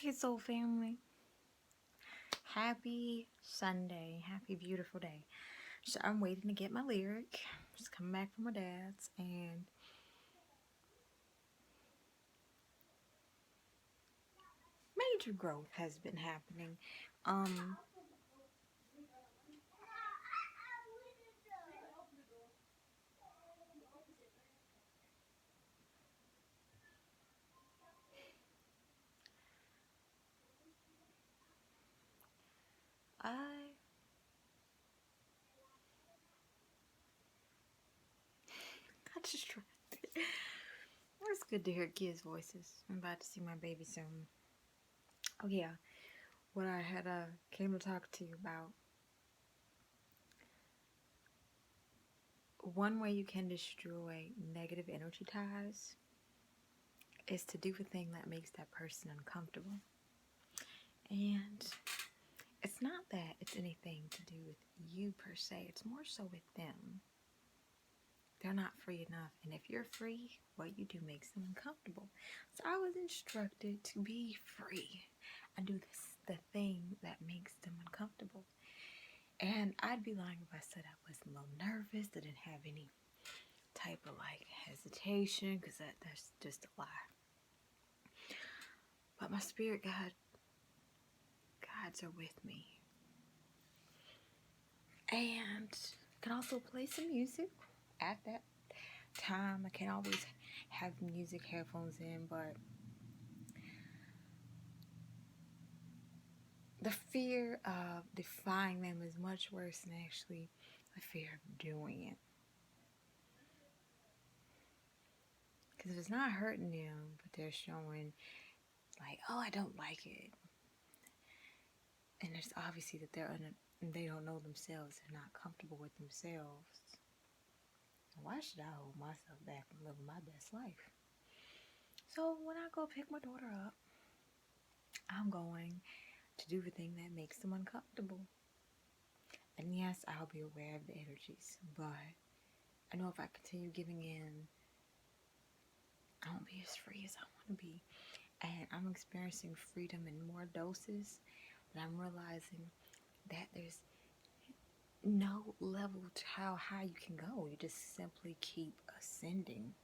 Hey, soul family. Happy Sunday. Happy beautiful day. So I'm waiting to get my lyric. Just coming back from my dad's, and major growth has been happening. Um I got distracted. It's good to hear kids' voices. I'm about to see my baby soon. Oh yeah, what I had came to talk to you about. One way you can destroy negative energy ties is to do a thing that makes that person uncomfortable. And it's not that it's anything to do with you per se, it's more so with them. They're not free enough, and if you're free, what you do makes them uncomfortable. So I was instructed to be free and do the thing that makes them uncomfortable. And I'd be lying if I said I wasn't a little nervous, I didn't have any type of like hesitation, because that's just a lie. But my spirit guides are with me. And I can also play some music at that time. I can't always have music headphones in, but the fear of defying them is much worse than actually the fear of doing it. Because if it's not hurting them, but they're showing like, oh, I don't like it, and it's obviously that they don't know themselves, they're not comfortable with themselves. Why should I hold myself back from living my best life? So when I go pick my daughter up, I'm going to do the thing that makes them uncomfortable. And yes, I'll be aware of the energies, but I know if I continue giving in, I won't be as free as I want to be. And I'm experiencing freedom in more doses, but I'm realizing that there's no level to how high you can go. You just simply keep ascending.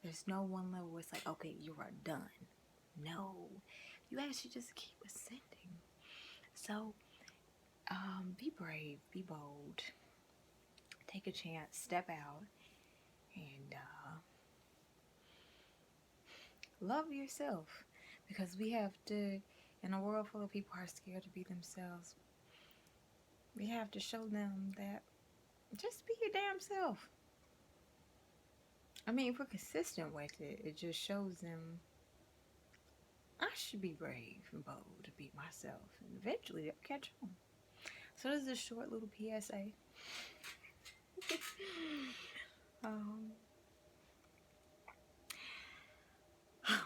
There's no one level where it's like, okay, you are done. No, you actually just keep ascending. So, be brave, be bold, take a chance, step out, and love yourself. Because we have to, in a world full of people who are scared to be themselves, we have to show them that just be your damn self. I mean, if we're consistent with it, it just shows them I should be brave and bold to be myself, and eventually they'll catch on. So this is a short little PSA.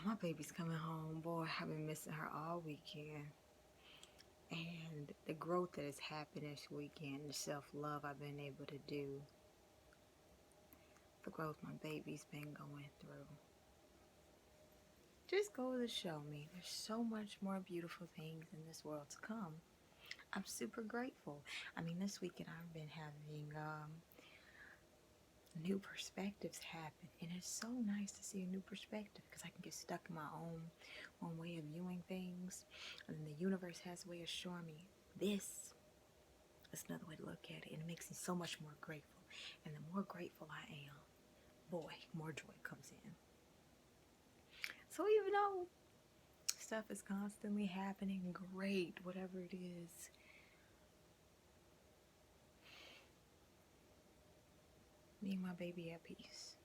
My baby's coming home. Boy, I've been missing her all weekend. And the growth that has happened this weekend, the self-love I've been able to do, the growth my baby's been going through, just goes to show me there's so much more beautiful things in this world to come. I'm super grateful. I mean, this weekend I've been having new perspectives happen, and it's so nice to see a new perspective, because I can get stuck in my own way of viewing things, and then the universe has a way of showing me this. That's another way to look at it, and it makes me so much more grateful. And the more grateful I am, boy, more joy comes in. So even though stuff is constantly happening, great, whatever it is, me and my baby at peace.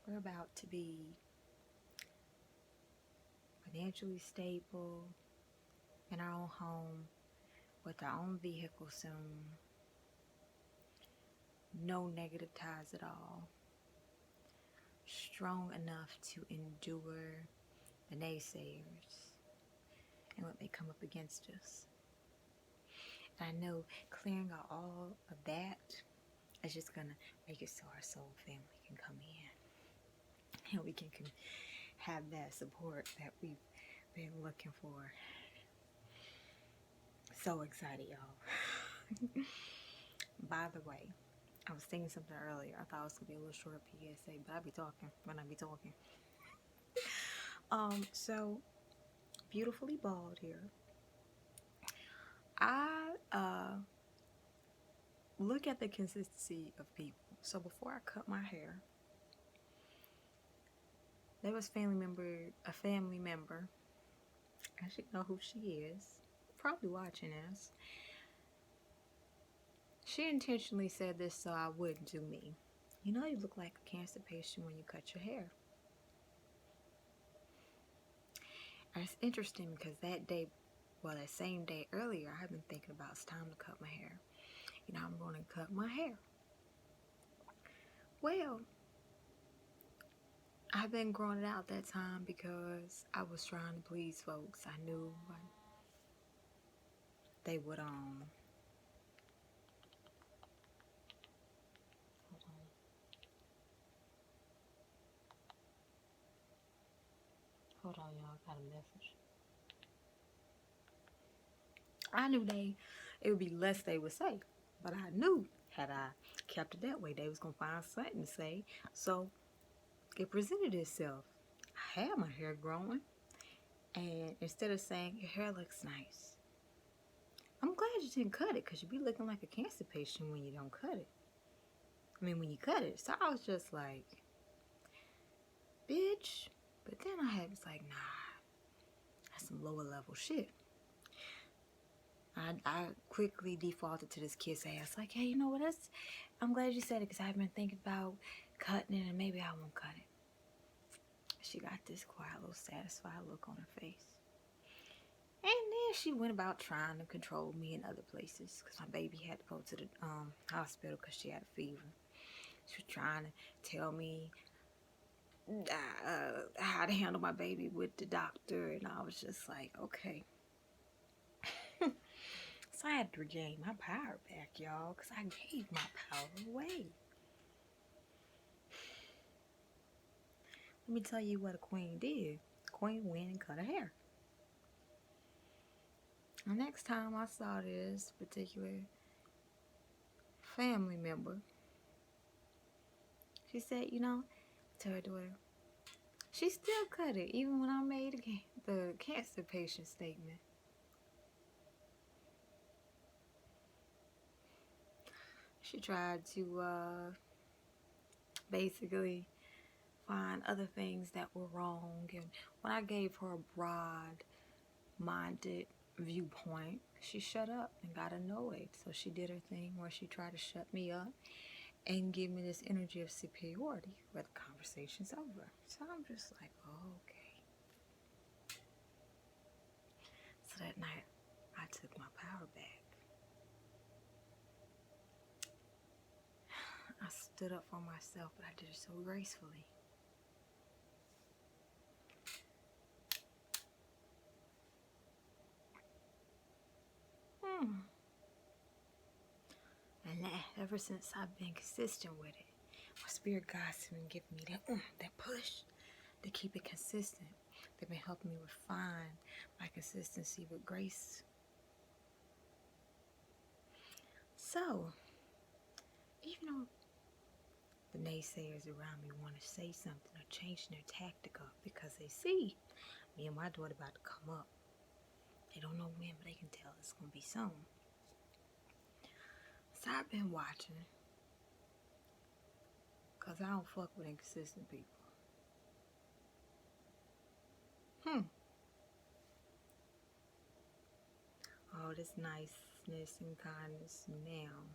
We're about to be financially stable, in our own home, with our own vehicle soon. No negative ties at all. Strong enough to endure the naysayers and what may come up against us. And I know clearing out all of that is just gonna make it so our soul family can come in, and we can have that support that we've been looking for. So excited, y'all. By the way, I was thinking something earlier. I thought it was gonna be a little short PSA, but I be talking when I be talking. So beautifully bald here. I look at the consistency of people. So before I cut my hair, there was a family member. I should know who she is. Probably watching this. She intentionally said this so I wouldn't do me. You know, you look like a cancer patient when you cut your hair. And it's interesting because that same day earlier, I had been thinking about it's time to cut my hair. You know, I'm going to cut my hair. Well, I've been growing it out that time because I was trying to please folks. I knew they would, hold on, y'all, I got a message. I knew it would be less they would say, but I knew had I kept it that way, they was going to find something to say. So it presented itself. I had my hair growing, and instead of saying, your hair looks nice, I'm glad you didn't cut it, because you be looking like a cancer patient when you don't cut it. I mean, when you cut it. So I was just like, bitch. But then was like, nah, that's some lower level shit. I quickly defaulted to this kiss ass. Like, hey, you know what? I'm glad you said it, because I've been thinking about cutting it, and maybe I won't cut it. She got this quiet little satisfied look on her face. And then she went about trying to control me in other places, because my baby had to go to the hospital because she had a fever. She was trying to tell me how to handle my baby with the doctor, and I was just like, okay. So I had to regain my power back, y'all, because I gave my power away. Let me tell you what a queen did. Queen went and cut her hair. The next time I saw this particular family member, she said, you know, to her daughter, she still cut it, even when I made the cancer patient statement. She tried to basically find other things that were wrong, and when I gave her a broad-minded viewpoint, she shut up and got annoyed. So she did her thing where she tried to shut me up and give me this energy of superiority where the conversation's over. So I'm just like, oh, okay. So that night, I took my power back. I stood up for myself, but I did it so gracefully. And ever since I've been consistent with it, my spirit guides have been giving me that push to keep it consistent. They've been helping me refine my consistency with grace. So, even though the naysayers around me want to say something or change their tactic up because they see me and my daughter about to come up, they don't know when, but they can tell it's going to be soon. So I've been watching, because I don't fuck with inconsistent people. All this niceness and kindness now.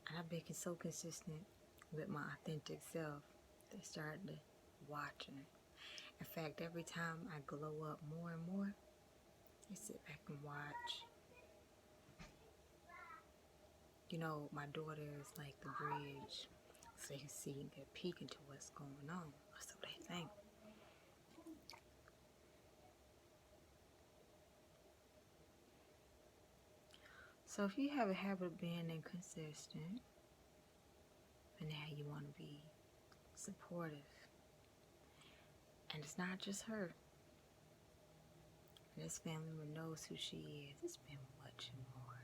And I've been so consistent with my authentic self. They started to watching. In fact, every time I glow up more and more, they sit back and watch. You know, my daughter is like the bridge, so you can see and get a peek into what's going on. That's what they think. So if you have a habit of being inconsistent, and now you want to be supportive, And it's not just her. This family member knows who she is. It's been much more.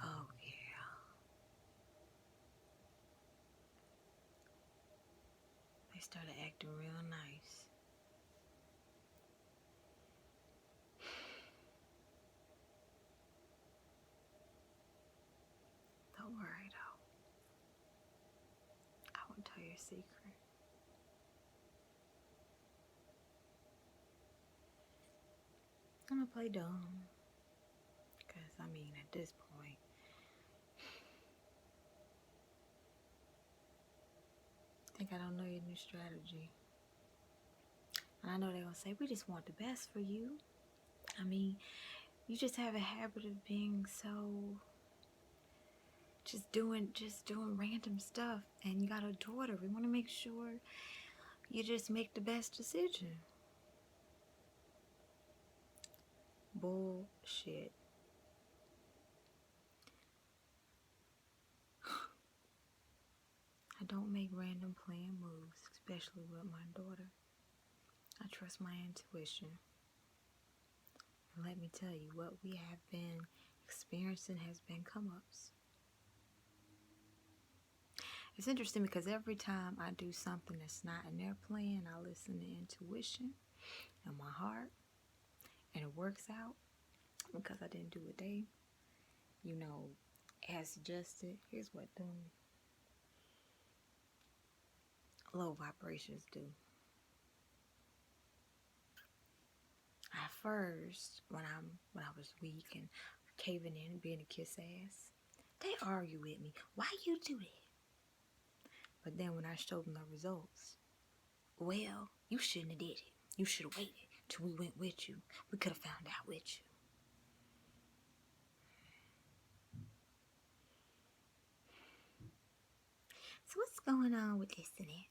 Oh, yeah. They started acting real nice. Don't worry, though. I won't tell your secret. I'm gonna play dumb. Because, I mean, at this point, I think I don't know your new strategy. And I know they're gonna say, we just want the best for you. I mean, you just have a habit of being so just doing random stuff, and you got a daughter. We want to make sure you just make the best decision. Bullshit. I don't make random planned moves, especially with my daughter. I trust my intuition. And let me tell you, what we have been experiencing has been come-ups. It's interesting because every time I do something that's not in their plan, I listen to intuition and my heart, and it works out because I didn't do what they, as suggested. Here's what low vibrations do. At first, when I was weak and caving in and being a kiss ass, they argue with me. Why you do that? But then when I showed them the results, well, you shouldn't have did it. You should have waited till we went with you. We could have found out with you. So what's going on with this and that?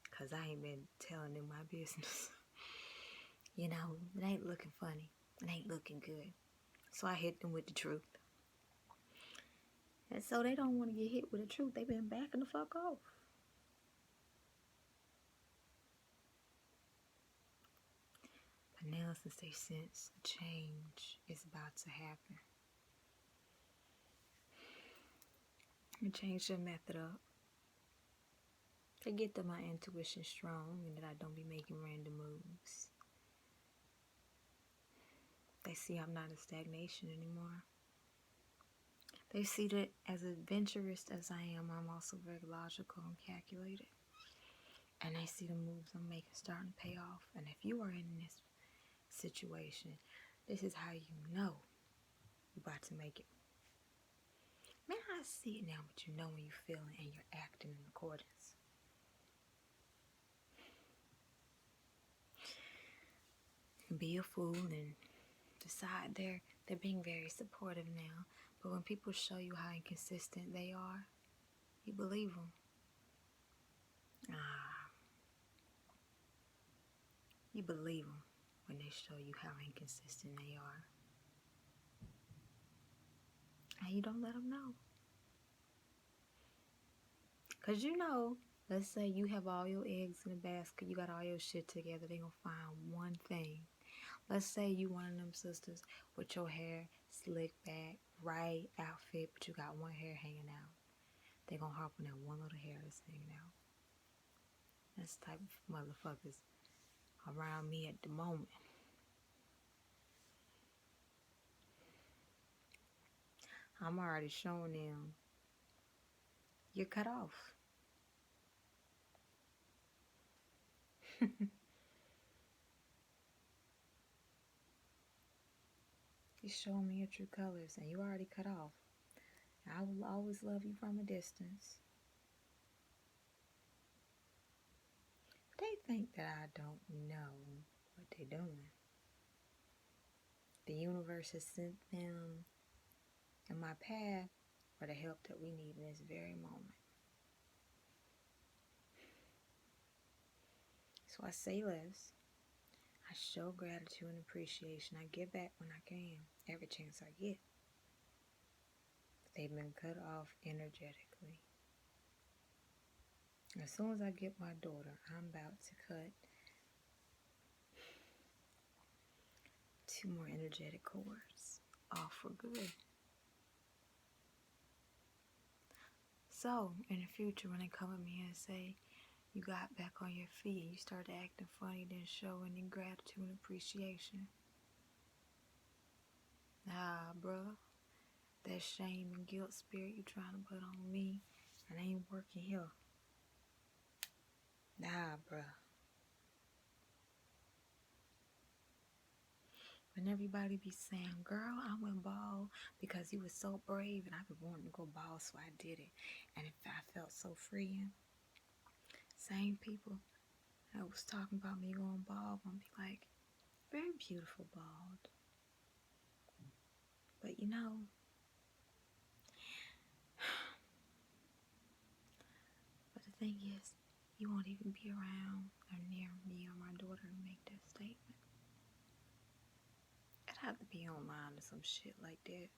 Because I ain't been telling them my business. It ain't looking funny. It ain't looking good. So I hit them with the truth. And so they don't want to get hit with the truth. They've been backing the fuck off. But now, since they sense a change is about to happen, I change their method up. They get that my intuition's strong and that I don't be making random moves. They see I'm not in stagnation anymore. They see that as adventurous as I am, I'm also very logical and calculated. And they see the moves I'm making starting to pay off. And if you are in this situation, this is how you know you're about to make it. Man, I see it now, but you know when you're feeling and you're acting in accordance. You can be a fool and decide they're being very supportive now. But when people show you how inconsistent they are, you believe them. You believe them when they show you how inconsistent they are. And you don't let them know. Because let's say you have all your eggs in a basket, you got all your shit together, they gonna find one thing. Let's say you one of them sisters with your hair slicked back, right outfit, but you got one hair hanging out. They gonna harp on that one little hair that's hanging out. That's the type of motherfuckers around me at the moment. I'm already showing them you're cut off. You're showing me your true colors and you already cut off. I will always love you from a distance. They think that I don't know what they're doing. The universe has sent them in my path for the help that we need in this very moment. So I say less. I show gratitude and appreciation. I give back when I can, every chance I get. They've been cut off energetically. As soon as I get my daughter, I'm about to cut 2 more energetic cords off for good. So, in the future, when they come at me and say, you got back on your feet and you started acting funny, then show any gratitude and appreciation. Nah, bruh. That shame and guilt spirit you trying to put on me, and ain't working here. Nah, bruh. When everybody be saying, girl, I went bald because you was so brave and I've been wanting to go bald, so I did it. And I felt so freeing. Same people that was talking about me going bald gonna be like, very beautiful bald. But you know, but the thing is, you won't even be around or near me or my daughter to make that statement. I'd have to be online or some shit like that.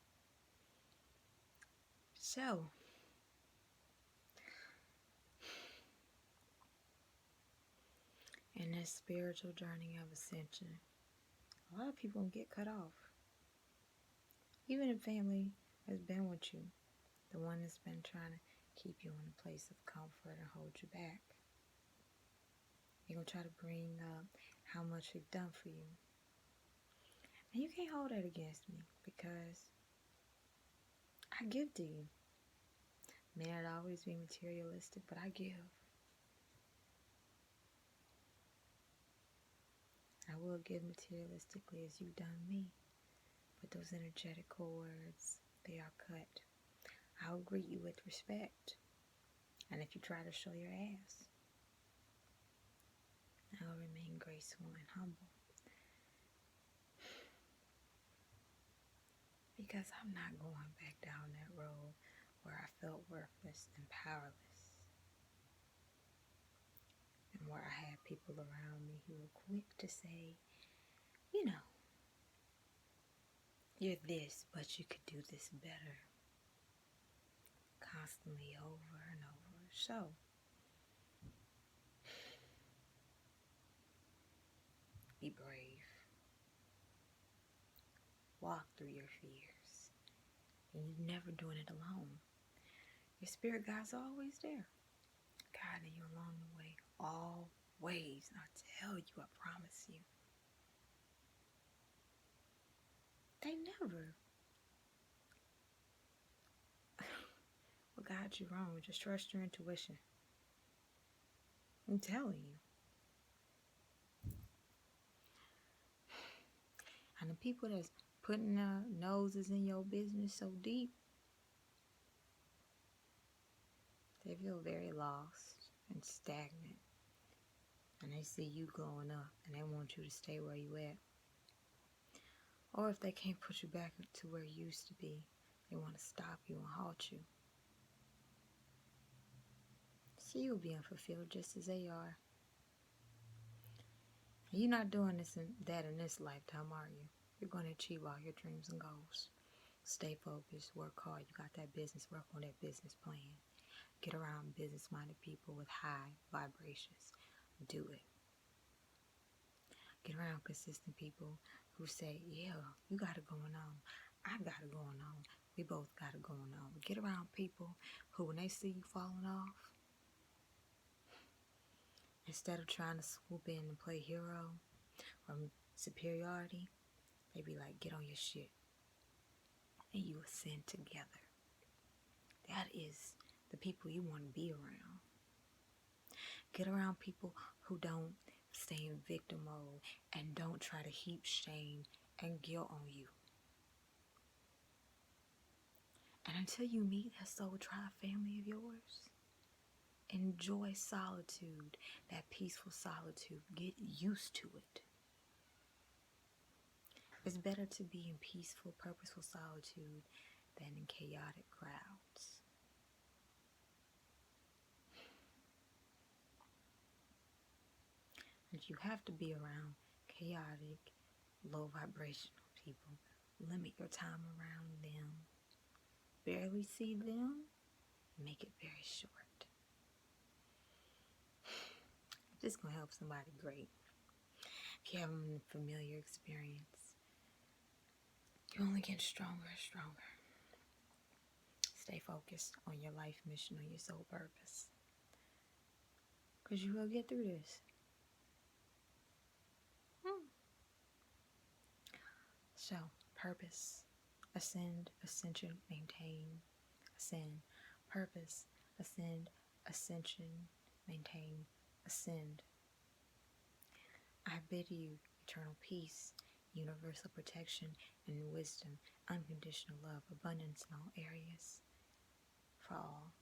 So, in this spiritual journey of ascension, a lot of people get cut off. Even if family has been with you, the one that's been trying to keep you in a place of comfort and hold you back. They're going to try to bring up how much they've done for you. And you can't hold that against me because I give to you. May not always be materialistic, but I give. I will give materialistically as you've done me. But those energetic cords, they are cut. I'll greet you with respect. And if you try to show your ass, I'll remain graceful and humble. Because I'm not going back down that road where I felt worthless and powerless. And where I had people around me who were quick to say, you know, you're this, but you could do this better. Constantly over and over. So, be brave. Walk through your fears. And you're never doing it alone. Your spirit guide's always there, guiding you along the way. Always. I tell you, I promise you. They never will guide you wrong. Just trust your intuition. I'm telling you. And the people that's putting their noses in your business so deep, they feel very lost and stagnant. And they see you going up and they want you to stay where you at. Or if they can't put you back to where you used to be, they want to stop you and halt you. So you'll be unfulfilled just as they are. And you're not doing this and that in this lifetime, are you? You're going to achieve all your dreams and goals. Stay focused, work hard. You got that business, work on that business plan. Get around business-minded people with high vibrations. Do it. Get around consistent people who say, yeah, you got it going on. I got it going on. We both got it going on. Get around people who, when they see you falling off, instead of trying to swoop in and play hero or superiority, they be like, get on your shit. And you ascend together. That is the people you want to be around. Get around people who don't stay in victim mode and don't try to heap shame and guilt on you. And until you meet that soul tribe family of yours, enjoy solitude, that peaceful solitude. Get used to it. It's better to be in peaceful, purposeful solitude than in chaotic crowds. And you have to be around chaotic, low vibrational people. Limit your time around them. Barely see them, make it very short. this is going to help somebody, great. If you have a familiar experience, you only get stronger and stronger. Stay focused on your life mission, on your soul purpose. Because you will get through this. So, purpose, ascend, ascension, maintain, ascend. Purpose, ascend, ascension, maintain, ascend. I bid you eternal peace, universal protection, and wisdom, unconditional love, abundance in all areas, for all.